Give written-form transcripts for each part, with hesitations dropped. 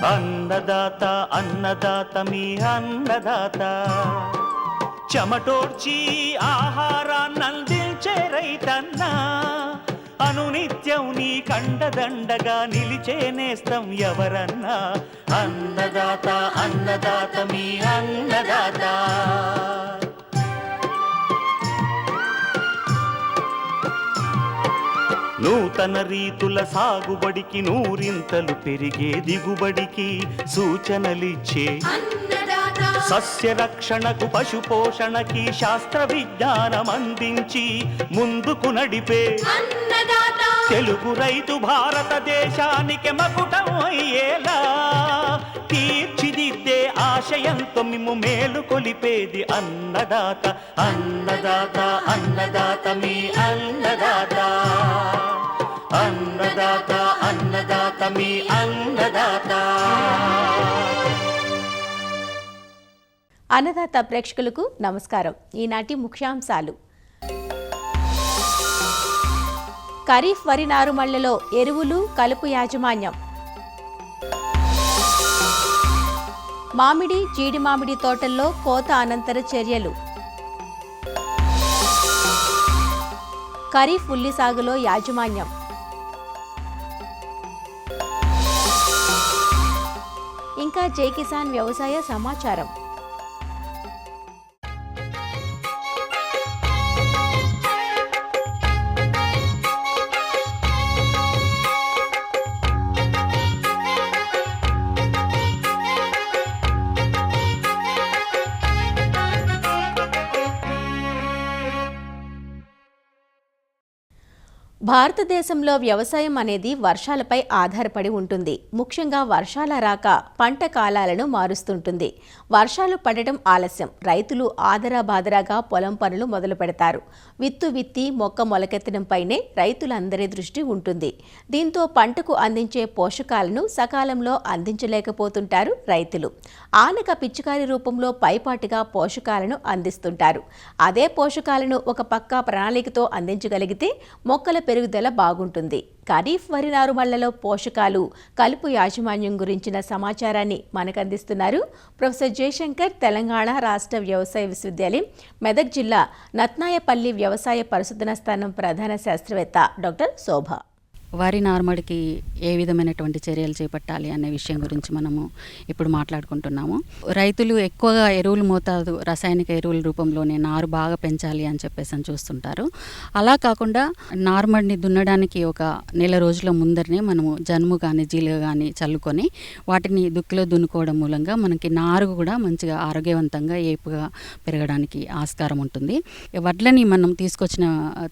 అన్నదాత అన్నదాత మీ అన్నదాత, చెమటోడ్చి ఆహారాన్నందించే రైతన్నా, అనునిత్యం నీ కండదండగా నిలిచే నేస్తం ఎవరన్నా. అన్నదాత అన్నదాత మీ అన్నదాత. నూతన రీతుల సాగుబడికి, నూరింతలు పెరిగే దిగుబడికి సూచనలిచ్చే సస్య రక్షణకు, పశు పోషణకి శాస్త్ర విజ్ఞానం అందించి ముందుకు నడిపే తెలుగు రైతు భారతదేశానికి మకుటం అయ్యేలా తీర్చిదిద్దే ఆశయంతో మిమ్ము మేలు కొలిపేది అన్నదాత. అన్నదాత అన్నదాత మీ అన్నదాత. అన్నదాత అన్నదాత మీ అన్నదాత. అన్నదాత ప్రేక్షకులకు నమస్కారం. ఈనాటి ముఖ్యాంశాలు: ఖరీఫ్ వరి నారుమళ్లలో ఎరువులు, కలుపు యాజమాన్యం, మామిడి, జీడి మామిడి తోటల్లో కోత అనంతర చర్యలు, ఖరీఫ్ ఉల్లి సాగులో యాజమాన్యం, ఇంకా జై కిసాన్ వ్యవసాయ సమాచారం. భారతదేశంలో వ్యవసాయం అనేది వర్షాలపై ఆధారపడి ఉంటుంది. ముఖ్యంగా వర్షాల రాక పంట కాలాలను మారుస్తుంటుంది. వర్షాలు పడటం ఆలస్యం, రైతులు ఆదరాబాదరాగా పొలం పనులు మొదలు పెడతారు. విత్తు విత్తి మొక్క మొలకెత్తడంపైనే రైతులందరి దృష్టి ఉంటుంది. దీంతో పంటకు అందించే పోషకాలను సకాలంలో అందించలేకపోతుంటారు రైతులు. ఆనక పిచికారి రూపంలో పైపాటుగా పోషకాలను అందిస్తుంటారు. అదే పోషకాలను ఒక పక్క ప్రణాళికతో అందించగలిగితే మొక్కల పెరుగుదల బాగుంటుంది. ఖరీఫ్ వరి నారుమళ్లలో పోషకాలు, కలుపు యాజమాన్యం గురించిన సమాచారాన్ని మనకందిస్తున్నారు ప్రొఫెసర్ జయశంకర్, తెలంగాణ రాష్ట్ర వ్యవసాయ విశ్వవిద్యాలయం, మెదక్ జిల్లా నత్నాయపల్లి వ్యవసాయ పరిశోధన స్థానం ప్రధాన శాస్త్రవేత్త డాక్టర్ శోభ. వరి నారుమడికి ఏ విధమైనటువంటి చర్యలు చేపట్టాలి అనే విషయం గురించి మనము ఇప్పుడు మాట్లాడుకుంటున్నాము. రైతులు ఎక్కువగా ఎరువులు మోతాదు రసాయనిక ఎరువుల రూపంలోనే నారు బాగా పెంచాలి అని చెప్పేసి చూస్తుంటారు. అలా కాకుండా నారుమడిని దున్నడానికి ఒక నెల రోజుల ముందరనే మనము జనుము కానీ జీలుగ కానీ చల్లుకొని వాటిని దుక్కిలో దున్నుకోవడం మూలంగా మనకి నారు కూడా మంచిగా ఆరోగ్యవంతంగా ఏపుగా పెరగడానికి ఆస్కారం ఉంటుంది. వడ్లని మనం తీసుకొచ్చిన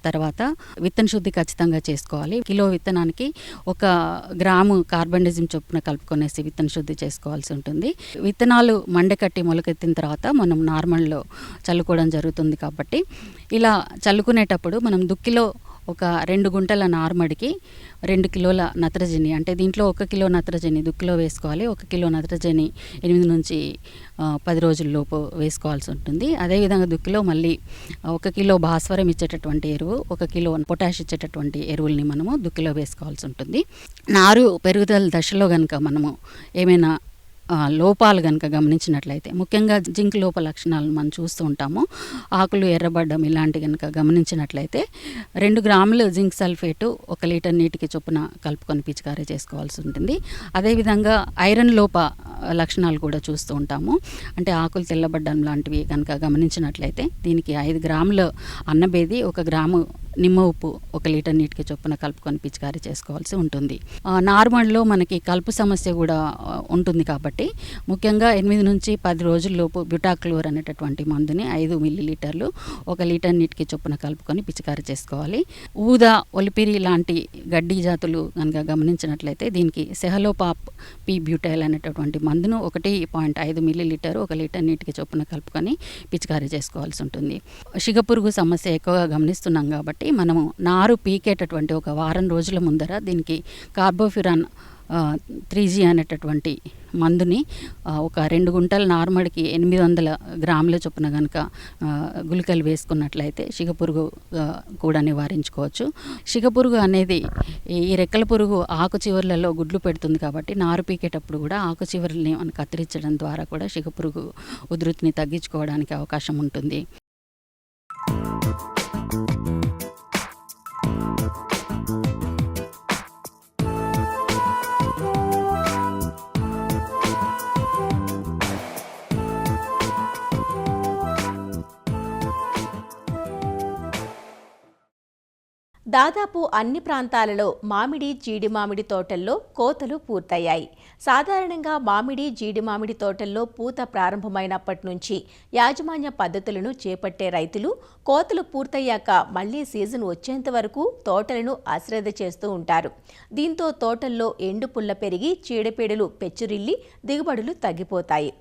తర్వాత విత్తన శుద్ధి ఖచ్చితంగా చేసుకోవాలి. కిలో విత్తనానికి 1 గ్రాము కార్బన్డిజం చొప్పున కలుపుకొనేసి విత్తన శుద్ధి చేసుకోవాల్సి ఉంటుంది. విత్తనాలు మండకట్టి మొలకెత్తిన తర్వాత మనం నార్మల్లో చల్లుకోవడం జరుగుతుంది. కాబట్టి ఇలా చల్లుకునేటప్పుడు మనం దుక్కిలో ఒక 2 గుంటల నార్మడికి 2 కిలోల నత్రజని, అంటే దీంట్లో 1 కిలో నత్రజని దుక్కిలో వేసుకోవాలి. 1 కిలో నత్రజని 8 నుంచి 10 రోజుల లోపు వేసుకోవాల్సి ఉంటుంది. అదేవిధంగా దుక్కిలో మళ్ళీ 1 కిలో భాస్వరం ఇచ్చేటటువంటి ఎరువు, 1 కిలో పొటాష్ ఇచ్చేటటువంటి ఎరువుల్ని మనము దుక్కిలో వేసుకోవాల్సి ఉంటుంది. నారు పెరుగుదల దశలో కనుక మనము ఏమైనా లోపాలు కనుక గమనించినట్లయితే, ముఖ్యంగా జింక్ లోప లక్షణాలను మనం చూస్తూ ఉంటాము. ఆకులు ఎర్రబడ్డం ఇలాంటి కనుక గమనించినట్లయితే 2 గ్రాములు జింక్ సల్ఫేటు 1 లీటర్ నీటికి చొప్పున కలుపుకొని పిచికారీ చేసుకోవాల్సి ఉంటుంది. అదేవిధంగా ఐరన్ లోప లక్షణాలు కూడా చూస్తూ ఉంటాము. అంటే ఆకులు తెల్లబడ్డం లాంటివి కనుక గమనించినట్లయితే దీనికి 5 గ్రాములు అన్నబేది 1 గ్రాము నిమ్మ ఉప్పు 1 లీటర్ నీటికి చొప్పున కలుపుకొని పిచికారీ చేసుకోవాల్సి ఉంటుంది. నార్మల్లో మనకి కలుపు సమస్య కూడా ఉంటుంది కాబట్టి ముఖ్యంగా 8 నుంచి 10 రోజుల్లోపు బ్యూటాక్లోర్ అనేటటువంటి మందుని 5 మిల్లీలీటర్లు 1 లీటర్ నీటికి చొప్పున కలుపుకొని పిచికారీ చేసుకోవాలి. ఊదా, ఒలిపిరి లాంటి గడ్డి జాతులు కనుక గమనించినట్లయితే దీనికి సెహలోపాప్ పి బ్యూటైల్ అనేటటువంటి మందును 1.5 మిల్లీలీటరు 1 లీటర్ నీటికి చొప్పున కలుపుకొని పిచికారీ చేసుకోవాల్సి ఉంటుంది. షిగపురుగు సమస్య ఎక్కువగా గమనిస్తున్నాం కాబట్టి మనము నారు పీకేటటువంటి 1 వారం రోజుల ముందర దీనికి కార్బోఫిరాన్ 3G అనేటటువంటి మందుని ఒక 2 గుంటల నార్మల్కి 800 గ్రాముల చొప్పున కనుక గుళికలు వేసుకున్నట్లయితే సిగపురుగు కూడా నివారించుకోవచ్చు. సిగపురుగు అనేది ఈ రెక్కల పురుగు ఆకు చివర్లలో గుడ్లు పెడుతుంది కాబట్టి నారు పీకేటప్పుడు కూడా ఆకు చివర్లని మనం కత్తిరించడం ద్వారా కూడా సిగపురుగు ఉధృతిని తగ్గించుకోవడానికి అవకాశం ఉంటుంది. దాదాపు అన్ని ప్రాంతాలలో మామిడి, జీడి మామిడి తోటల్లో కోతలు పూర్తయ్యాయి. సాధారణంగా మామిడి, జీడి మామిడి తోటల్లో పూత ప్రారంభమైనప్పటి నుంచి యాజమాన్య పద్ధతులను చేపట్టే రైతులు కోతలు పూర్తయ్యాక మళ్లీ సీజన్ వచ్చేంత వరకు తోటలను అశ్రద్ధ చేస్తూ ఉంటారు. దీంతో తోటల్లో ఎండు పుల్ల పెరిగి చీడపీడలు పెచ్చురిల్లి దిగుబడులు తగ్గిపోతాయి.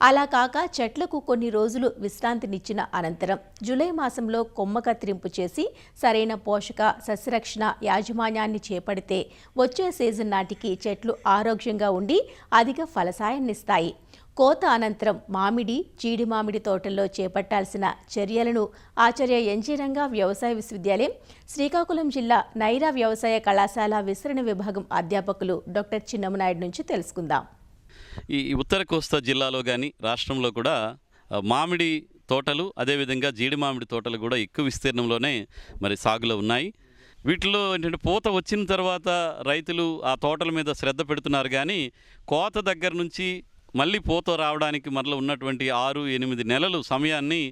అలా కాక చెట్లకు కొన్ని రోజులు విశ్రాంతినిచ్చిన అనంతరం జూలై మాసంలో కొమ్మ కత్తిరింపు చేసి సరైన పోషక సస్యరక్షణ యాజమాన్యాన్ని చేపడితే వచ్చే సీజన్ నాటికి చెట్లు ఆరోగ్యంగా ఉండి అధిక ఫలసాయాన్నిస్తాయి. కోత అనంతరం మామిడి, జీడి మామిడి తోటల్లో చేపట్టాల్సిన చర్యలను ఆచార్య ఎన్జీ రంగా వ్యవసాయ విశ్వవిద్యాలయం, శ్రీకాకుళం జిల్లా నైరా వ్యవసాయ కళాశాల విస్తరణ విభాగం అధ్యాపకులు డాక్టర్ చిన్నమనాయుడు నుంచి తెలుసుకుందాం. ఈ ఉత్తర కోస్తా జిల్లాలో కానీ రాష్ట్రంలో కూడా మామిడి తోటలు, అదేవిధంగా జీడి మామిడి తోటలు కూడా ఎక్కువ విస్తీర్ణంలోనే మరి సాగులో ఉన్నాయి. వీటిలో ఏంటంటే పూత వచ్చిన తర్వాత రైతులు ఆ తోటల మీద శ్రద్ధ పెడుతున్నారు, కానీ కోత దగ్గర నుంచి మళ్ళీ పూత రావడానికి మరల ఉన్నటువంటి 6-8 నెలలు సమయాన్ని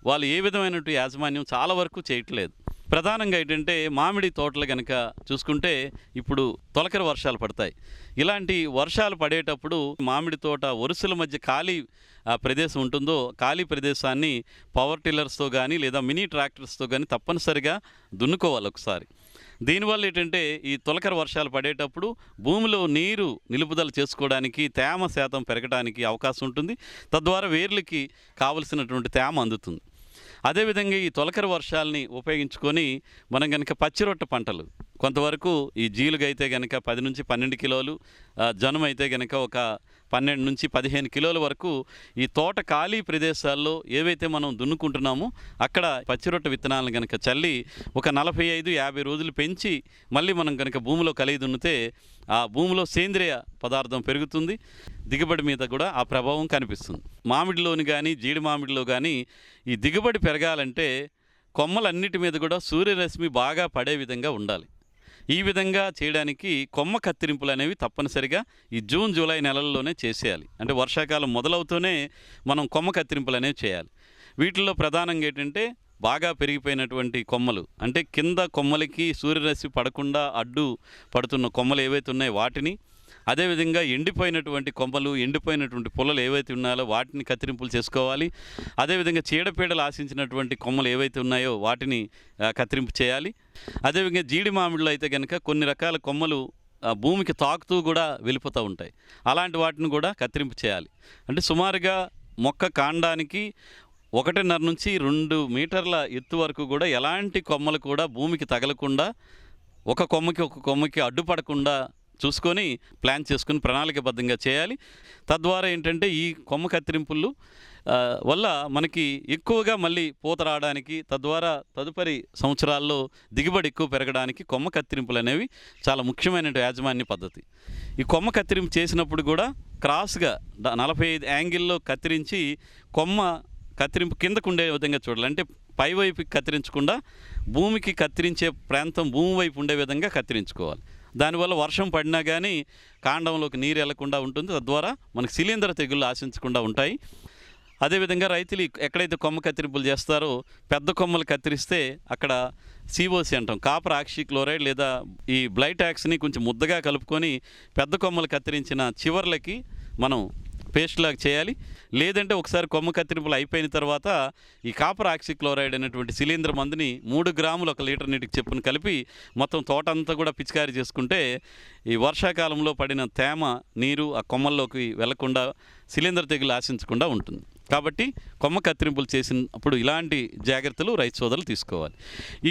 వాళ్ళు ఏ విధమైనటువంటి యాజమాన్యం చాలా వరకు చేయట్లేదు. ప్రధానంగా ఏంటంటే మామిడి తోటలు కనుక చూసుకుంటే ఇప్పుడు తొలకరి వర్షాలు పడతాయి. ఇలాంటి వర్షాలు పడేటప్పుడు మామిడి తోట వరుసల మధ్య ఖాళీ ప్రదేశం ఉంటుందో ఖాళీ ప్రదేశాన్ని పవర్ టిల్లర్స్తో కానీ లేదా మినీ ట్రాక్టర్స్తో కానీ తప్పనిసరిగా దున్నుకోవాలి ఒకసారి. దీనివల్ల ఏంటంటే ఈ తొలకరి వర్షాలు పడేటప్పుడు భూమిలో నీరు నిలుపుదల చేసుకోవడానికి, తేమ శాతం పెరగడానికి అవకాశం ఉంటుంది. తద్వారా వేర్లకి కావలసినటువంటి తేమ అందుతుంది. అదేవిధంగా ఈ తొలకరి వర్షాలని ఉపయోగించుకొని మనం కనుక పచ్చిరొట్ట పంటలు కొంతవరకు ఈ జీలుగా అయితే కనుక 10-12 కిలోలు, జనుము అయితే కనుక ఒక 12-15 కిలోల వరకు ఈ తోట ఖాళీ ప్రదేశాల్లో ఏవైతే మనం దున్నుకుంటున్నామో అక్కడ పచ్చిరొట్ట విత్తనాలను కనుక చల్లి ఒక 45-50 రోజులు పెంచి మళ్ళీ మనం కనుక భూమిలో కలిగి దున్నితే ఆ భూమిలో సేంద్రియ పదార్థం పెరుగుతుంది, దిగుబడి మీద కూడా ఆ ప్రభావం కనిపిస్తుంది. మామిడిలోని కానీ జీడి మామిడిలో కానీ ఈ దిగుబడి పెరగాలంటే కొమ్మలన్నిటి మీద కూడా సూర్యరశ్మి బాగా పడే విధంగా ఉండాలి. ఈ విధంగా చేయడానికి కొమ్మ కత్తిరింపులు అనేవి తప్పనిసరిగా ఈ జూన్, జూలై నెలల్లోనే చేసేయాలి. అంటే వర్షాకాలం మొదలవుతూనే మనం కొమ్మ కత్తిరింపులు అనేవి చేయాలి. వీటిల్లో ప్రధానంగా ఏంటంటే బాగా పెరిగిపోయినటువంటి కొమ్మలు, అంటే కింద కొమ్మలకి సూర్యరశ్మి పడకుండా అడ్డు పడుతున్న కొమ్మలు ఏవైతే ఉన్నాయో వాటిని, అదేవిధంగా ఎండిపోయినటువంటి కొమ్మలు, ఎండిపోయినటువంటి పొలలు ఏవైతే ఉన్నాయో వాటిని కత్తిరింపులు చేసుకోవాలి. అదేవిధంగా చీడపీడలు ఆశించినటువంటి కొమ్మలు ఏవైతే ఉన్నాయో వాటిని కత్తిరింపు చేయాలి. అదేవిధంగా జీడి మామిడిలో అయితే కనుక కొన్ని రకాల కొమ్మలు భూమికి తాకుతూ కూడా వెళ్ళిపోతూ ఉంటాయి. అలాంటి వాటిని కూడా కత్తిరింపు చేయాలి. అంటే సుమారుగా మొక్క కాండానికి 1.5 నుంచి 2 మీటర్ల ఎత్తు వరకు కూడా ఎలాంటి కొమ్మలు కూడా భూమికి తగలకుండా, ఒక కొమ్మకి అడ్డుపడకుండా చూసుకొని ప్లాన్ చేసుకుని ప్రణాళికబద్ధంగా చేయాలి. తద్వారా ఏంటంటే ఈ కొమ్మ కత్తిరింపులు వల్ల మనకి ఎక్కువగా మళ్ళీ పూత రావడానికి, తద్వారా తదుపరి సంవత్సరాల్లో దిగుబడి ఎక్కువ పెరగడానికి కొమ్మ కత్తిరింపులు అనేవి చాలా ముఖ్యమైన యాజమాన్య పద్ధతి. ఈ కొమ్మ కత్తిరింపు చేసినప్పుడు కూడా క్రాస్గా 45 యాంగిల్లో కత్తిరించి కొమ్మ కత్తిరింపు కిందకు ఉండే విధంగా చూడాలి. అంటే పైవైపుకి కత్తిరించకుండా భూమికి కత్తిరించే ప్రాంతం భూమి వైపు ఉండే విధంగా కత్తిరించుకోవాలి. దానివల్ల వర్షం పడినా కానీ కాండంలోకి నీరు వెళ్లకుండా ఉంటుంది. తద్వారా మనకు శిలీంధ్ర తెగుళ్ళు ఆశించకుండా ఉంటాయి. అదేవిధంగా రైతులు ఎక్కడైతే కొమ్మ కత్తిరింపులు చేస్తారో పెద్ద కొమ్మలు కత్తిరిస్తే అక్కడ COC అంటాం, కాపర్ ఆక్సిక్లోరైడ్ లేదా ఈ బ్లైటాక్స్ని కొంచెం ముద్దగా కలుపుకొని పెద్ద కొమ్మలు కత్తిరించిన చివర్లకి మనం పేస్ట్ లాగా చేయాలి. లేదంటే ఒకసారి కొమ్మ కత్తిరింపులు అయిపోయిన తర్వాత ఈ కాపర్ ఆక్సిక్లోరైడ్ అనేటువంటి శిలీంద్ర మందుని 3 గ్రాములు 1 లీటర్ నీటికి చెప్పున కలిపి మొత్తం తోట అంతా కూడా పిచికారీ చేసుకుంటే ఈ వర్షాకాలంలో పడిన తేమ నీరు ఆ కొమ్మల్లోకి వెళ్లకుండా శిలీంద్ర తెగులు ఆశించకుండా ఉంటుంది. కాబట్టి కొమ్మ కత్తిరింపులు చేసినప్పుడు ఇలాంటి జాగ్రత్తలు రైతు సోదరులు తీసుకోవాలి.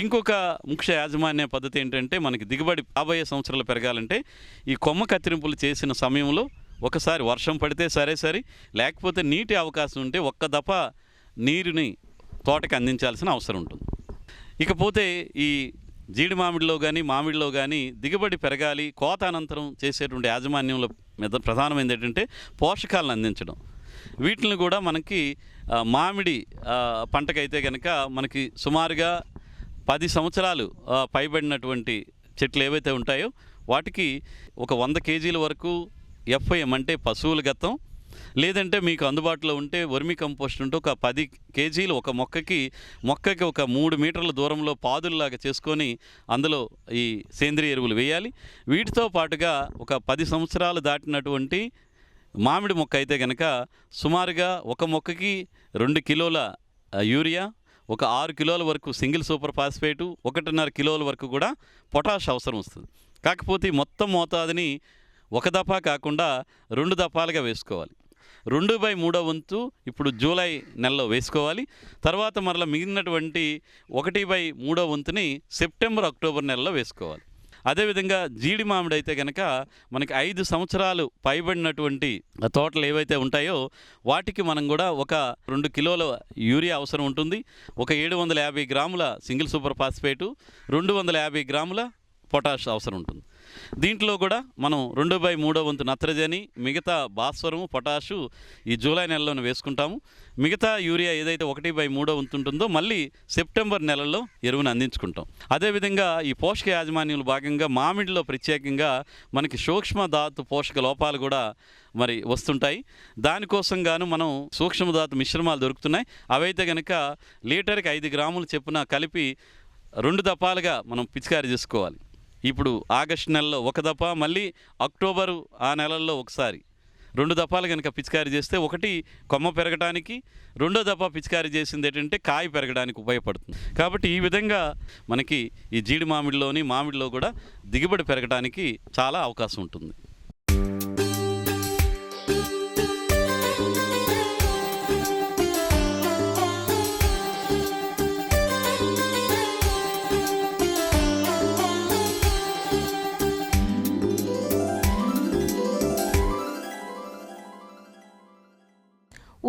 ఇంకొక ముఖ్య యాజమాన్య పద్ధతి ఏంటంటే, మనకి దిగుబడి రాబోయే సంవత్సరాలు పెరగాలంటే ఈ కొమ్మ కత్తిరింపులు చేసిన సమయంలో ఒకసారి వర్షం పడితే సరే, లేకపోతే నీటి అవకాశం ఉంటే ఒక్క దఫ నీరుని తోటకి అందించాల్సిన అవసరం ఉంటుంది. ఇకపోతే ఈ జీడి మామిడిలో కానీ మామిడిలో కానీ దిగుబడి పెరగాలి, కోత అనంతరం చేసేటువంటి యాజమాన్యంలో ప్రధానమైనది ఏంటంటే పోషకాలను అందించడం. వీటిని కూడా మనకి మామిడి పంటకైతే కనుక మనకి సుమారుగా 10 సంవత్సరాలు పైబడినటువంటి చెట్లు ఏవైతే ఉంటాయో వాటికి ఒక 100 కేజీల వరకు FIM అంటే పశువుల గత్తం, లేదంటే మీకు అందుబాటులో ఉంటే వర్మి కంపోస్ట్ ఉంటే ఒక 10 కేజీలు ఒక మొక్కకి ఒక 3 మీటర్ల దూరంలో పాదుల్లాగా చేసుకొని అందులో ఈ సేంద్రియ ఎరువులు వేయాలి. వీటితో పాటుగా ఒక 10 సంవత్సరాలు దాటినటువంటి మామిడి మొక్క అయితే కనుక సుమారుగా ఒక మొక్కకి 2 కిలోల యూరియా, ఒక 6 కిలోల వరకు సింగిల్ సూపర్ ఫాస్ఫేటు, 1.5 కిలోల వరకు కూడా పొటాష్ అవసరం వస్తుంది. కాకపోతే మొత్తం మోతాదుని ఒక దఫా కాకుండా 2 దఫాలుగా వేసుకోవాలి. 2/3 వంతు ఇప్పుడు జూలై నెలలో వేసుకోవాలి. తర్వాత మరలా మిగిలినటువంటి 1/3 వంతుని సెప్టెంబర్, అక్టోబర్ నెలలో వేసుకోవాలి. అదేవిధంగా జీడి మామిడి అయితే కనుక మనకి 5 సంవత్సరాలు పైబడినటువంటి తోటలు ఏవైతే ఉంటాయో వాటికి మనం కూడా ఒక 2 కిలోల యూరియా అవసరం ఉంటుంది. ఒక 750 గ్రాముల సింగిల్ సూపర్ ఫాస్ఫేటు, 250 గ్రాముల పొటాష్ అవసరం ఉంటుంది. దీంట్లో కూడా మనం 2/3 వంతు నత్రజని, మిగతా భాస్వరము, పొటాషు ఈ జూలై నెలలోనే వేసుకుంటాము. మిగతా యూరియా ఏదైతే 1/3 వంతు ఉంటుందో మళ్ళీ సెప్టెంబర్ నెలలో ఎరువును అందించుకుంటాం. అదేవిధంగా ఈ పోషక యాజమాన్యంలో భాగంగా మామిడిలో ప్రత్యేకంగా మనకి సూక్ష్మ ధాతు పోషక లోపాలు కూడా మరి వస్తుంటాయి. దానికోసం గాను మనం సూక్ష్మధాతు మిశ్రమాలు దొరుకుతున్నాయి. అవైతే కనుక లీటర్కి 5 గ్రాములు చొప్పున కలిపి 2 దఫాలుగా మనం పిచికారీ చేసుకోవాలి. ఇప్పుడు ఆగస్టు నెలలో ఒక దఫా, మళ్ళీ అక్టోబరు ఆ నెలల్లో ఒకసారి 2 దఫాలు కనుక పిచికారీ చేస్తే ఒకటి కొమ్మ పెరగడానికి, 2వ దఫా పిచికారీ చేసింది ఏంటంటే కాయ పెరగడానికి ఉపయోగపడుతుంది. కాబట్టి ఈ విధంగా మనకి ఈ జీడి మామిడిలో కూడా దిగుబడి పెరగడానికి చాలా అవకాశం ఉంటుంది.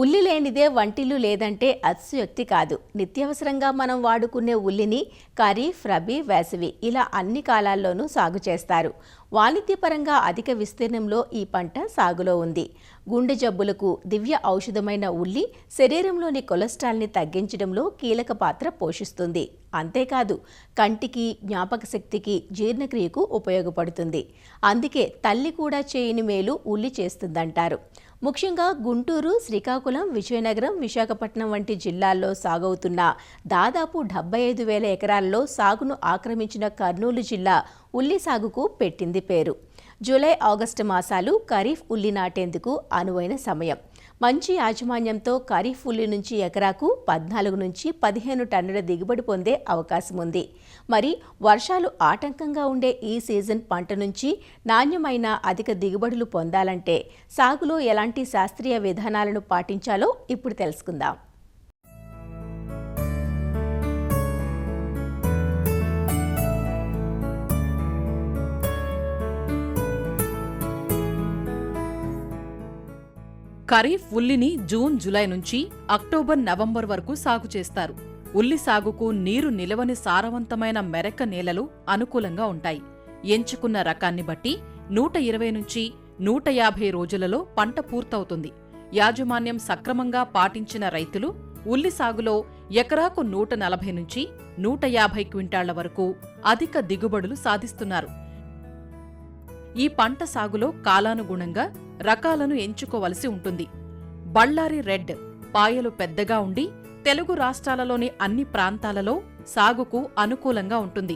ఉల్లి లేనిదే వంటిల్లు లేదంటే అతిశయోక్తి కాదు. నిత్యావసరంగా మనం వాడుకునే ఉల్లిని ఖరీఫ్, రబీ, వేసవి ఇలా అన్ని కాలాల్లోనూ సాగు చేస్తారు. వాణిజ్యపరంగా అధిక విస్తీర్ణంలో ఈ పంట సాగులో ఉంది. గుండె జబ్బులకు దివ్య ఔషధమైన ఉల్లి శరీరంలోని కొలెస్ట్రాల్ని తగ్గించడంలో కీలక పాత్ర పోషిస్తుంది. అంతేకాదు కంటికి, జ్ఞాపక శక్తికి, జీర్ణక్రియకు ఉపయోగపడుతుంది. అందుకే తల్లి కూడా చేయని మేలు ఉల్లి చేస్తుందంటారు. ముఖ్యంగా గుంటూరు, శ్రీకాకుళం, విజయనగరం, విశాఖపట్నం వంటి జిల్లాల్లో సాగవుతున్న దాదాపు 75,000 ఎకరాల్లో సాగును ఆక్రమించిన కర్నూలు జిల్లా ఉల్లి సాగుకు పెట్టింది పేరు. జూలై, ఆగస్టు మాసాలు ఖరీఫ్ ఉల్లి నాటేందుకు అనువైన సమయం. మంచి యాజమాన్యంతో ఖరీఫ్ ఉల్లి నుంచి ఎకరాకు 14 నుంచి 15 టన్నుల దిగుబడి పొందే అవకాశం ఉంది. మరి వర్షాలు ఆటంకంగా ఉండే ఈ సీజన్ పంట నుంచి నాణ్యమైన అధిక దిగుబడులు పొందాలంటే సాగులో ఎలాంటి శాస్త్రీయ విధానాలను పాటించాలో ఇప్పుడు తెలుసుకుందాం. ఖరీఫ్ ఉల్లిని జూన్, జూలై నుంచి అక్టోబర్, నవంబర్ వరకు సాగు చేస్తారు. ఉల్లి సాగుకు నీరు నిలవని సారవంతమైన మెరక నేలలు అనుకూలంగా ఉంటాయి. ఎంచుకున్న రకాన్ని బట్టి 120 నుంచి 150 రోజులలో పంట పూర్తవుతుంది. యాజమాన్యం సక్రమంగా పాటించిన రైతులు ఉల్లి సాగులో ఎకరాకు 140 నుంచి 150 క్వింటాళ్ల వరకు అధిక దిగుబడులు సాధిస్తున్నారు. ఈ పంట సాగులో కాలానుగుణంగా రకాలను ఎంచుకోవలసి ఉంటుంది. బళ్ళారి రెడ్ పాయలు పెద్దగా ఉండి తెలుగు రాష్ట్రాలలోని అన్ని ప్రాంతాలలో సాగుకు అనుకూలంగా ఉంటుంది.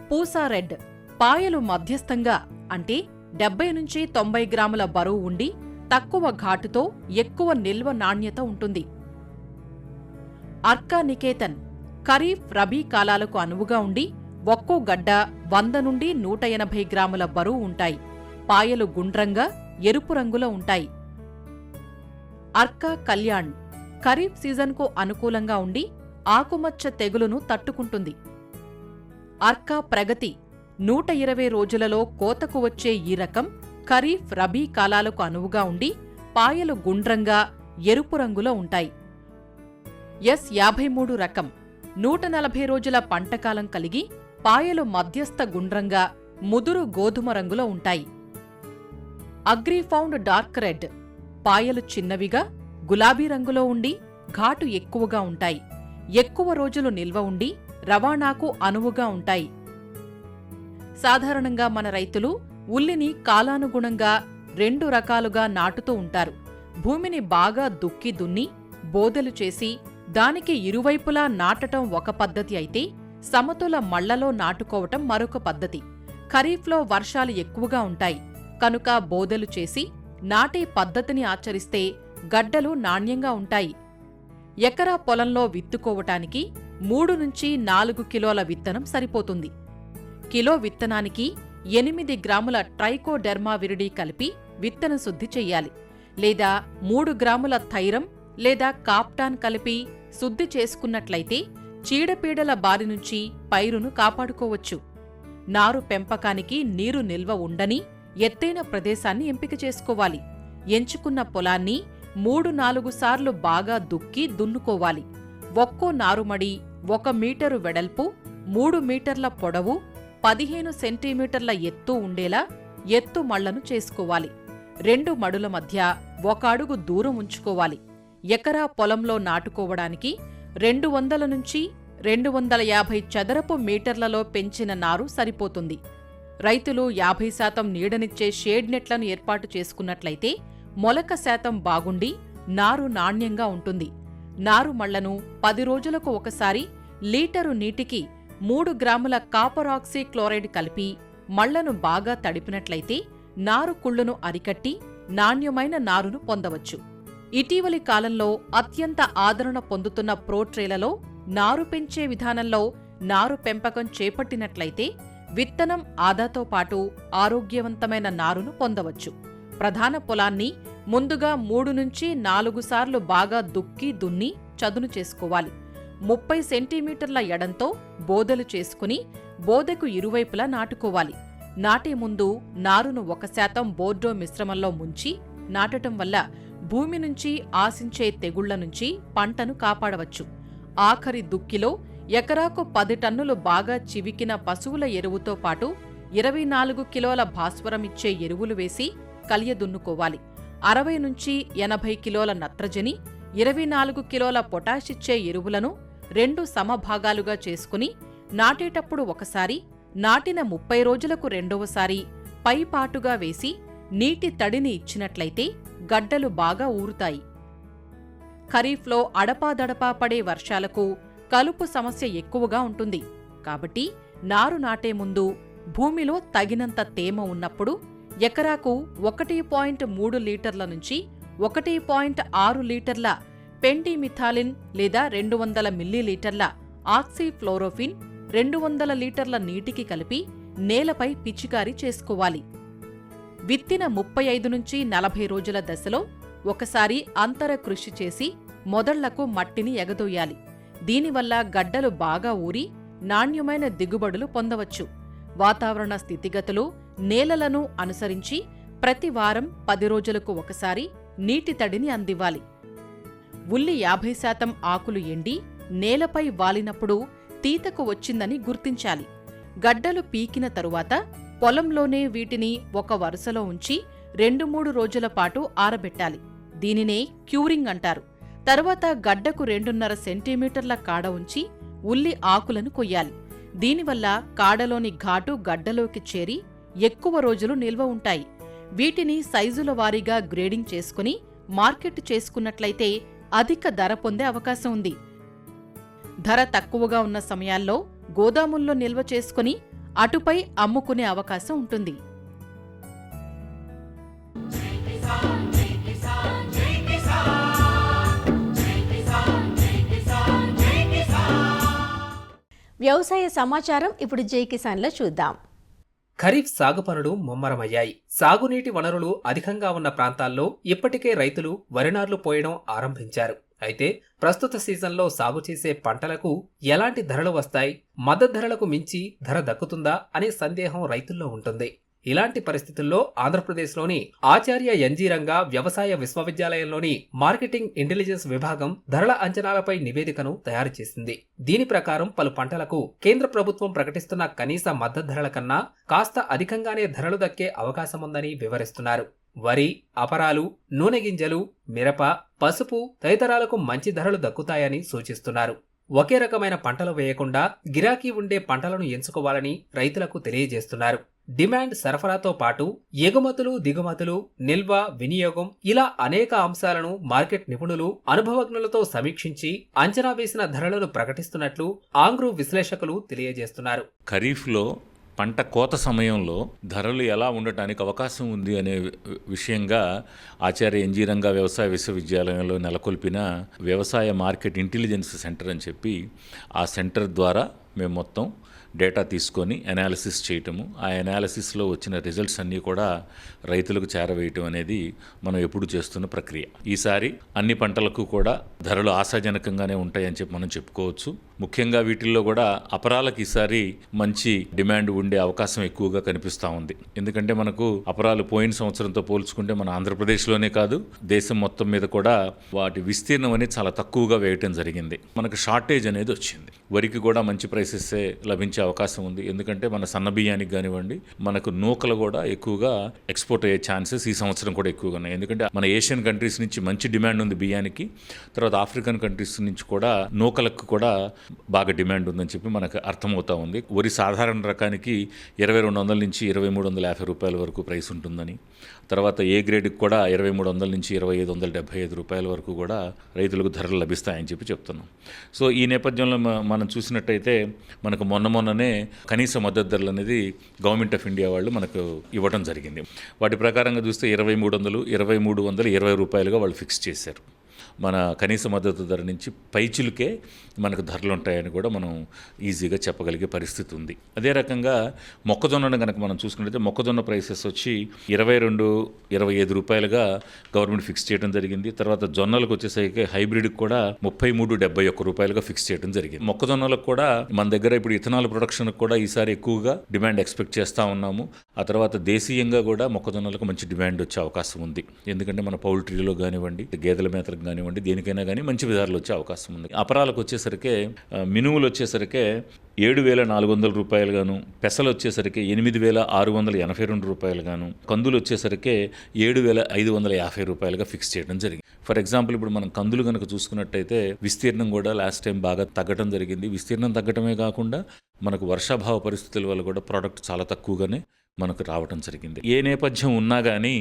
పూసా రెడ్ పాయలు మధ్యస్థంగా అంటే 70 నుంచి 90 గ్రాముల బరువు ఉండి తక్కువ ఘాటుతో ఎక్కువ నిల్వ నాణ్యత ఉంటుంది. అర్కా నికేతన్ ఖరీఫ్, రబీ కాలాలకు అనువుగా ఉండి ఒక్కో గడ్డ 100 నుండి 180 గ్రాముల బరువు ఉంటాయి. పాయలు గుండ్రంగా ఎరుపు రంగులో ఉంటాయి. అర్కా కళ్యాణ్ ఖరీఫ్ సీజన్కు అనుకూలంగా ఉండి ఆకుమచ్చ తెగులును తట్టుకుంటుంది. అర్కా ప్రగతి 120 రోజులలో కోతకు వచ్చే ఈ రకం ఖరీఫ్ రబీ కాలాలకు అనువుగా ఉండి పాయలు గుండ్రంగా ఎరుపు రంగులో ఉంటాయి. S53 రకం 140 రోజుల పంటకాలం కలిగి పాయలు మధ్యస్థ గుండ్రంగా ముదురు గోధుమ రంగులో ఉంటాయి. అగ్రిఫౌండ్ డార్క్ రెడ్ పాయలు చిన్నవిగా గులాబీ రంగులో ఉండి ఘాటు ఎక్కువగా ఉంటాయి. ఎక్కువ రోజులు నిల్వ ఉండి రవాణాకు అనువుగా ఉంటాయి. సాధారణంగా మన రైతులు ఉల్లిని కాలానుగుణంగా 2 రకాలుగా నాటుతూ ఉంటారు. భూమిని బాగా దుక్కి దున్ని బోదెలు చేసి దానికి ఇరువైపులా నాటటం ఒక పద్ధతి అయితే సమతుల మళ్లలో నాటుకోవటం మరొక పద్ధతి. ఖరీఫ్లో వర్షాలు ఎక్కువగా ఉంటాయి కనుక బోదెలు చేసి నాటే పద్ధతిని ఆచరిస్తే గడ్డలు నాణ్యంగా ఉంటాయి. ఎకరా పొలంలో విత్తుకోవటానికి 3 నుంచి 4 కిలోల విత్తనం సరిపోతుంది. కిలో విత్తనానికి 8 గ్రాముల ట్రైకోడెర్మా విరిడి కలిపి విత్తన శుద్ధి చెయ్యాలి. లేదా 3 గ్రాముల థైరం లేదా కాప్టాన్ కలిపి శుద్ధి చేసుకున్నట్లయితే చీడపీడల బారి నుంచి పైరును కాపాడుకోవచ్చు. నారు పెంపకానికి నీరు నిల్వ ఉండని ఎత్తైన ప్రదేశాన్ని ఎంపిక చేసుకోవాలి. ఎంచుకున్న పొలాన్ని 3-4 సార్లు బాగా దుక్కి దున్నుకోవాలి. ఒక్కో నారుమడి 1 మీటరు వెడల్పు, 3 మీటర్ల పొడవు, 15 సెంటీమీటర్ల ఎత్తు ఉండేలా ఎత్తు మళ్లను చేసుకోవాలి. 2 మడుల మధ్య 1 అడుగు దూరం ఉంచుకోవాలి. ఎకరా పొలంలో నాటుకోవడానికి 200 నుంచి 250 చదరపు మీటర్లలో పెంచిన నారు సరిపోతుంది. రైతులు 50% నీడనిచ్చే షేడ్ నెట్లను ఏర్పాటు చేసుకున్నట్లయితే మొలక శాతం బాగుండి నారు నాణ్యంగా ఉంటుంది. నారు మళ్లను 10 రోజులకు ఒకసారి లీటరు నీటికి 3 గ్రాముల కాపరాక్సీ క్లోరైడ్ కలిపి మళ్లను బాగా తడిపినట్లయితే నారు కుళ్ళును అరికట్టి నాణ్యమైన నారును పొందవచ్చు. ఇటీవలి కాలంలో అత్యంత ఆదరణ పొందుతున్న ప్రోట్రేలలో నారు పెంచే విధానంలో నారు పెంపకం చేపట్టినట్లయితే విత్తనం ఆదాతో పాటు ఆరోగ్యవంతమైన నారును పొందవచ్చు. ప్రధాన పొలాన్ని ముందుగా 3 నుంచి 4 సార్లు బాగా దుక్కి దున్ని చదును చేసుకోవాలి. 30 సెంటీమీటర్ల ఎడంతో బోదెలు చేసుకుని బోదెకు ఇరువైపులా నాటుకోవాలి. నాటే ముందు నారును 1% బోర్డో మిశ్రమంలో ముంచి నాటటం వల్ల భూమి నుంచి ఆశించే తెగుళ్ల నుంచి పంటను కాపాడవచ్చు. ఆఖరి దుక్కిలో ఎకరాకు 10 టన్నులు బాగా చివికిన పశువుల ఎరువుతో పాటు 24 కిలోల భాస్వరం ఇచ్చే ఎరువులు వేసి కలియదున్నుకోవాలి. 60 నుంచి 80 కిలోల నత్రజని, 24 కిలోల పొటాషిచ్చే ఎరువులను 2 సమభాగాలుగా చేసుకుని నాటేటప్పుడు ఒకసారి, నాటిన 30 రోజులకు రెండవసారి పైపాటుగా వేసి నీటి తడిని ఇచ్చినట్లయితే గడ్డలు బాగా ఊరుతాయి. ఖరీఫ్లో అడపాదడపా పడే వర్షాలకు కలుపు సమస్య ఎక్కువగా ఉంటుంది. కాబట్టి నారు నాటే ముందు భూమిలో తగినంత తేమ ఉన్నప్పుడు ఎకరాకు 1.3 లీటర్ల నుంచి 1.6 లీటర్ల పెండిమిథాలిన్ లేదా 200 మిల్లీలీటర్ల ఆక్సీఫ్లోరోఫిన్ 200 లీటర్ల నీటికి కలిపి నేలపై పిచికారీ చేసుకోవాలి. విత్తిన 35 నుంచి 40 రోజుల దశలో ఒకసారి అంతర కృషి చేసి మొదళ్లకు మట్టిని ఎగదొయ్యాలి. దీనివల్ల గడ్డలు బాగా ఊరి నాణ్యమైన దిగుబడులు పొందవచ్చు. వాతావరణ స్థితిగతులు, నేలలను అనుసరించి ప్రతి వారం 10 రోజులకు ఒకసారి నీటి తడిని అందివ్వాలి. ఉల్లి 50% ఆకులు ఎండి నేలపై వాలినప్పుడు తీతకు వచ్చిందని గుర్తించాలి. గడ్డలు పీకిన తరువాత పొలంలోనే వీటిని ఒక వరుసలో ఉంచి 2-3 రోజుల పాటు ఆరబెట్టాలి. దీనినే క్యూరింగ్ అంటారు. తర్వాత గడ్డకు 2.5 సెంటీమీటర్ల కాడ ఉంచి ఉల్లి ఆకులను కొయ్యాలి. దీనివల్ల కాడలోని ఘాటు గడ్డలోకి చేరి ఎక్కువ రోజులు నిల్వ ఉంటాయి. వీటిని సైజుల వారీగా గ్రేడింగ్ చేసుకుని మార్కెట్ చేసుకున్నట్లయితే అధిక ధర పొందే అవకాశం ఉంది. ధర తక్కువగా ఉన్న సమయాల్లో గోదాముల్లో నిల్వ చేసుకుని అటుపై అమ్ముకునే అవకాశం ఉంటుంది. వ్యవసాయ సమాచారం ఇప్పుడు జై కిసాన్లో చూద్దాం. ఖరీఫ్ సాగు పనులు ముమ్మరమయ్యాయి. సాగునీటి వనరులు అధికంగా ఉన్న ప్రాంతాల్లో ఇప్పటికే రైతులు వరి నార్లు పోయడం ఆరంభించారు. అయితే ప్రస్తుత సీజన్లో సాగు చేసే పంటలకు ఎలాంటి ధరలు వస్తాయి, మద్దతు ధరలకు మించి ధర దక్కుతుందా అనే సందేహం రైతుల్లో ఉంటుంది. ఇలాంటి పరిస్థితుల్లో ఆంధ్రప్రదేశ్లోని ఆచార్య ఎన్జీ రంగా వ్యవసాయ విశ్వవిద్యాలయంలోని మార్కెటింగ్ ఇంటెలిజెన్స్ విభాగం ధరల అంచనాలపై నివేదికను తయారు చేసింది. దీని ప్రకారం పలు పంటలకు కేంద్ర ప్రభుత్వం ప్రకటిస్తున్న కనీస మద్దతు ధరల కన్నా కాస్త అధికంగానే ధరలు దక్కే అవకాశముందని వివరిస్తున్నారు. వరి, అపరాలు, నూనె గింజలు, మిరప, పసుపు తదితరాలకు మంచి ధరలు దక్కుతాయని సూచిస్తున్నారు. ఒకే రకమైన పంటలు వేయకుండా గిరాకీ ఉండే పంటలను ఎంచుకోవాలని రైతులకు తెలియజేస్తున్నారు. డిమాండ్, సరఫరాతో పాటు ఎగుమతులు, దిగుమతులు, నిల్వ, వినియోగం ఇలా అనేక అంశాలను మార్కెట్ నిపుణులు, అనుభవజ్ఞులతో సమీక్షించి అంచనా వేసిన ధరలను ప్రకటిస్తున్నట్లు ఆంగ్రూ విశ్లేషకులు తెలియజేస్తున్నారు. ఖరీఫ్లో పంట కోత సమయంలో ధరలు ఎలా ఉండటానికి అవకాశం ఉంది అనే విషయంగా ఆచార్య ఎన్జీ రంగా వ్యవసాయ విశ్వవిద్యాలయంలో నెలకొల్పిన వ్యవసాయ మార్కెట్ ఇంటెలిజెన్స్ సెంటర్ అని చెప్పి ఆ సెంటర్ ద్వారా మేము మొత్తం డేటా తీసుకొని అనాలిసిస్ చేయటము, ఆ అనాలిసిస్లో వచ్చిన రిజల్ట్స్ అన్నీ కూడా రైతులకు చేరవేయటం అనేది మనం ఎప్పుడు చేస్తున్న ప్రక్రియ. ఈసారి అన్ని పంటలకు కూడా ధరలు ఆశాజనకంగానే ఉంటాయని చెప్పి మనం చెప్పుకోవచ్చు. ముఖ్యంగా వీటిల్లో కూడా అపరాలకు ఈసారి మంచి డిమాండ్ ఉండే అవకాశం ఎక్కువగా కనిపిస్తూ ఉంది. ఎందుకంటే మనకు అపరాలు పోయిన సంవత్సరంతో పోల్చుకుంటే మన ఆంధ్రప్రదేశ్లోనే కాదు దేశం మొత్తం మీద కూడా వాటి విస్తీర్ణం అనేది చాలా తక్కువగా వేయటం జరిగింది. మనకు షార్టేజ్ అనేది వచ్చింది. వరికి కూడా మంచి ప్రైసెస్సే లభించే అవకాశం ఉంది. ఎందుకంటే మన సన్న బియ్యానికి కానివ్వండి, మనకు నూకలు కూడా ఎక్కువగా ఎక్స్పోర్ట్ అయ్యే ఛాన్సెస్ ఈ సంవత్సరం కూడా ఎక్కువగా ఉన్నాయి. ఎందుకంటే మన ఏషియన్ కంట్రీస్ నుంచి మంచి డిమాండ్ ఉంది బియ్యానికి. తర్వాత ఆఫ్రికన్ కంట్రీస్ నుంచి కూడా నూకలకు కూడా బాగా డిమాండ్ ఉందని చెప్పి మనకు అర్థమవుతా ఉంది. వరి సాధారణ రకానికి 2200 నుంచి 2350 రూపాయల వరకు ప్రైస్ ఉంటుందని, తర్వాత ఏ గ్రేడ్కి కూడా 2300 నుంచి 2575 రూపాయల వరకు కూడా రైతులకు ధరలు లభిస్తాయని చెప్పి చెప్తున్నాం. సో ఈ నేపథ్యంలో మనం చూసినట్టయితే మనకు మొన్ననే కనీస మద్దతు ధరలు అనేది గవర్నమెంట్ ఆఫ్ ఇండియా వాళ్ళు మనకు ఇవ్వడం జరిగింది. వాటి ప్రకారంగా చూస్తే 2300, 2320 రూపాయలుగా వాళ్ళు ఫిక్స్ చేశారు. మన కనీస మద్దతు ధర నుంచి పైచిలుకే మనకు ధరలు ఉంటాయని కూడా మనం ఈజీగా చెప్పగలిగే పరిస్థితి ఉంది. అదే రకంగా మొక్కజొన్నను కనుక మనం చూసుకున్నట్లయితే మొక్కజొన్న ప్రైసెస్ వచ్చి 22-25 రూపాయలుగా గవర్నమెంట్ ఫిక్స్ చేయడం జరిగింది. తర్వాత జొన్నలకు వచ్చేసరికి హైబ్రిడ్కి కూడా 33-71 రూపాయలుగా ఫిక్స్ చేయడం జరిగింది. మొక్కజొన్నలకు కూడా మన దగ్గర ఇప్పుడు ఇథనాల్ ప్రొడక్షన్కి కూడా ఈసారి ఎక్కువగా డిమాండ్ ఎక్స్పెక్ట్ చేస్తూ ఉన్నాము. ఆ తర్వాత దేశీయంగా కూడా మొక్కజొన్నలకు మంచి డిమాండ్ వచ్చే అవకాశం ఉంది. ఎందుకంటే మన పౌల్ట్రీలో కానివ్వండి, గేదెల మేతలకు కానివ్వండి, దేనికైనా కానీ మంచి ధరలు వచ్చే అవకాశం ఉంది. అపరాలకు వచ్చేసరికి మినుములు వచ్చేసరికి 7400 రూపాయలు గాను, పెసలు వచ్చేసరికి 8682 రూపాయలు గాను, కందులు వచ్చేసరికి 7550 రూపాయలుగా ఫిక్స్ చేయడం జరిగింది. ఫర్ ఎగ్జాంపుల్ ఇప్పుడు మనం కందులు కనుక చూసుకున్నట్టయితే విస్తీర్ణం కూడా లాస్ట్ టైం బాగా తగ్గడం జరిగింది. విస్తీర్ణం తగ్గటమే కాకుండా మనకు వర్షాభావ పరిస్థితుల వల్ల కూడా ప్రోడక్ట్ చాలా తక్కువగానే మనకు రావడం జరిగింది. ఏ నేపథ్యం ఉన్నా కానీ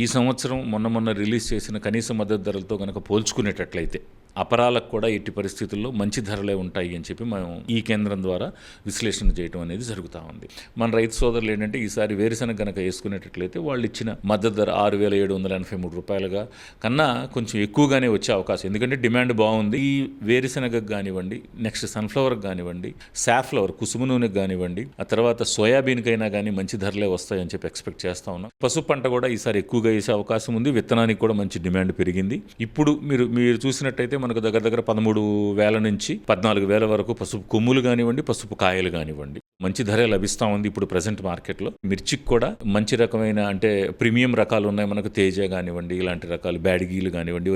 ఈ సంవత్సరం మొన్న రిలీజ్ చేసిన కనీస మద్దతు ధరలతో కనుక పోల్చుకునేటట్లయితే అపరాలకు కూడా ఎట్టి పరిస్థితుల్లో మంచి ధరలే ఉంటాయి అని చెప్పి మనం ఈ కేంద్రం ద్వారా విశ్లేషణ చేయడం అనేది జరుగుతూ ఉంది. మన రైతు సోదరులు ఏంటంటే ఈసారి వేరుశనగ కనుక వేసుకునేటట్లయితే వాళ్ళు ఇచ్చిన మద్దతు ధర 6783 రూపాయలుగా కన్నా కొంచెం ఎక్కువగానే వచ్చే అవకాశం, ఎందుకంటే డిమాండ్ బాగుంది. ఈ వేరుశనగకు కానివ్వండి, నెక్స్ట్ సన్ఫ్లవర్కి కానివ్వండి, సాఫ్లవర్ కుసుమ నూనెకి కానివ్వండి, ఆ తర్వాత సోయాబీన్కైనా కానీ మంచి ధరలే వస్తాయని చెప్పి ఎక్స్పెక్ట్ చేస్తూ ఉన్నాం. పసుపు పంట కూడా ఈసారి ఎక్కువగా వేసే అవకాశం ఉంది. విత్తనానికి కూడా మంచి డిమాండ్ పెరిగింది. ఇప్పుడు మీరు చూసినట్టయితే మనకు దగ్గర 13,000 నుంచి 14,000 వరకు పసుపు కొమ్ములు కానివ్వండి, పసుపు కాయలు కానివ్వండి మంచి ధరే లభిస్తూ ఉంది ఇప్పుడు ప్రజెంట్ మార్కెట్లో. మిర్చికి కూడా మంచి రకమైన అంటే ప్రీమియం రకాలు ఉన్నాయి మనకు, తేజ కానివ్వండి, ఇలాంటి రకాలు బ్యాడిగీలు కానివ్వండి,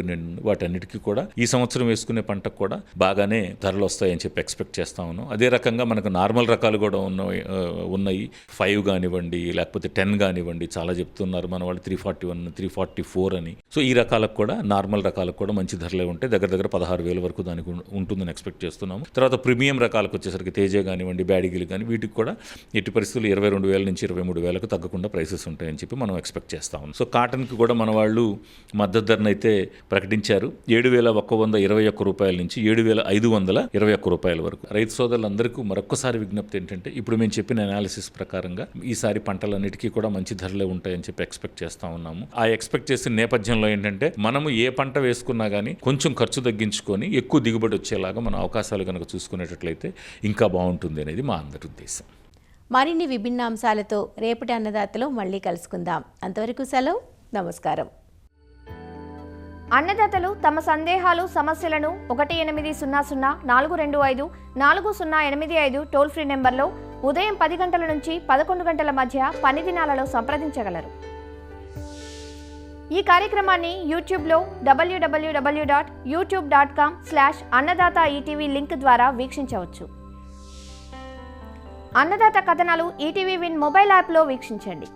వాటన్నిటికీ కూడా ఈ సంవత్సరం వేసుకునే పంటకు కూడా బాగానే ధరలు వస్తాయని చెప్పి ఎక్స్పెక్ట్ చేస్తా ఉన్నాం. అదే రకంగా మనకు నార్మల్ రకాలు కూడా ఉన్నాయి 5 కానివ్వండి, లేకపోతే 10 కానివ్వండి, చాలా చెప్తున్నారు మన వాళ్ళు 341, 344 అని. సో ఈ రకాలకు కూడా నార్మల్ రకాలకు కూడా మంచి ధరలే ఉంటాయి. దగ్గర 16,000 వరకు దానికి ఉంటుందని ఎక్స్పెక్ట్ చేస్తున్నాము. తర్వాత ప్రీమియం రకాలకు వచ్చేసరికి తేజ కానివ్వండి, బ్యాడిగీలు కానీ వీటికి కూడా ఎట్టి పరిస్థితులు 22,000 నుంచి 23,000కు తగ్గకుండా ప్రైసెస్ ఉంటాయని చెప్పి మనం ఎక్స్పెక్ట్ చేస్తాం. సో కాటన్కి కూడా మన వాళ్ళు మద్దతు ధరను అయితే ప్రకటించారు. 7,121 రూపాయల నుంచి 7,521 రూపాయల వరకు. రైతు సోదరులందరికీ మరొక్కసారి విజ్ఞప్తి ఏంటంటే ఇప్పుడు మేము చెప్పిన అనాలిసిస్ ప్రకారంగా ఈసారి పంటలన్నిటికీ కూడా మంచి ధరలే ఉంటాయని చెప్పి ఎక్స్పెక్ట్ చేస్తూ ఉన్నాము. ఆ ఎక్స్పెక్ట్ చేసిన నేపథ్యంలో ఏంటంటే మనము ఏ పంట వేసుకున్నా కానీ కొంచెం ఖర్చు తగ్గించుకొని ఎక్కువ దిగుబడి వచ్చేలాగా మన అవకాశాలు కనుక చూసుకునేటట్లయితే ఇంకా బాగుంటుంది అనేది మా అందరి ఉద్దేశం. మరిన్ని విభిన్న అంశాలతో రేపటి అన్నదాతలో మళ్ళీ కలుసుకుందాం. అంతవరకు సెలవు. నమస్కారం. అన్నదాతలు తమ సందేహాలు సమస్యలను 1800-425-4085 టోల్ ఫ్రీ నెంబర్లో ఉదయం 10 గంటల నుంచి 11 గంటల మధ్య పని దినాలలో సంప్రదించగలరు. ఈ కార్యక్రమాన్ని యూట్యూబ్లో www.youtube.com/annadata-etv లింక్ ద్వారా వీక్షించవచ్చు. అన్నదాత కథనాలు ఈటీవీ విన్ మొబైల్ యాప్లో వీక్షించండి.